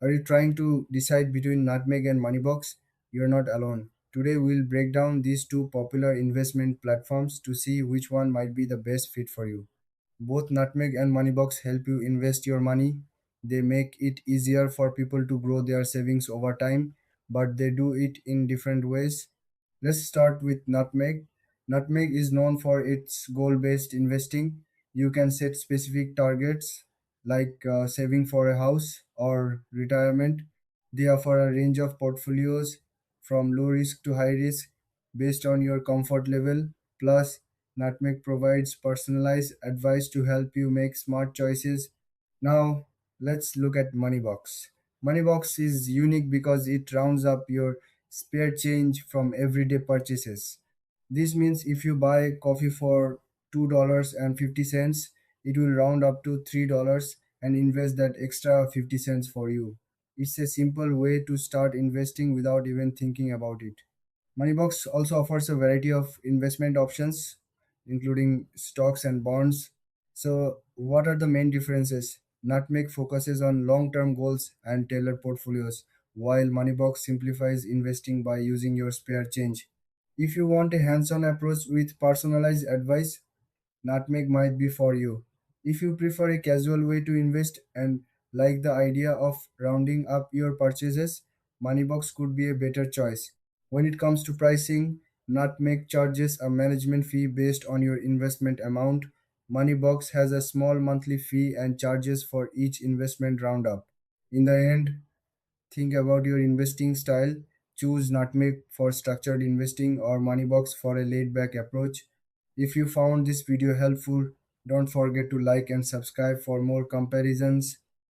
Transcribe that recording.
Are you trying to decide between Nutmeg and Moneybox? You're not alone. Today we'll break down these two popular investment platforms to see which one might be the best fit for you. Both Nutmeg and Moneybox help you invest your money. They make it easier for people to grow their savings over time, but they do it in different ways. Let's start with Nutmeg. Nutmeg is known for its goal based investing. You can set specific targets like saving for a house or retirement. They offer a range of portfolios from low risk to high risk based on your comfort level. Plus, Nutmeg provides personalized advice to help you make smart choices. Now, let's look at Moneybox. Moneybox is unique because it rounds up your spare change from everyday purchases. This means if you buy coffee for $2.50, it will round up to $3 and invest that extra 50 cents for you. It's a simple way to start investing without even thinking about it. Moneybox also offers a variety of investment options, including stocks and bonds. So, what are the main differences? Nutmeg focuses on long term goals and tailored portfolios, while Moneybox simplifies investing by using your spare change. If you want a hands on approach with personalized advice, Nutmeg might be for you. If you prefer a casual way to invest and like the idea of rounding up your purchases, Moneybox could be a better choice. When it comes to pricing, Nutmeg charges a management fee based on your investment amount. Moneybox has a small monthly fee and charges for each investment roundup. In the end, think about your investing style. Choose Nutmeg for structured investing or Moneybox for a laid back approach. If you found this video helpful, don't forget to like and subscribe for more comparisons.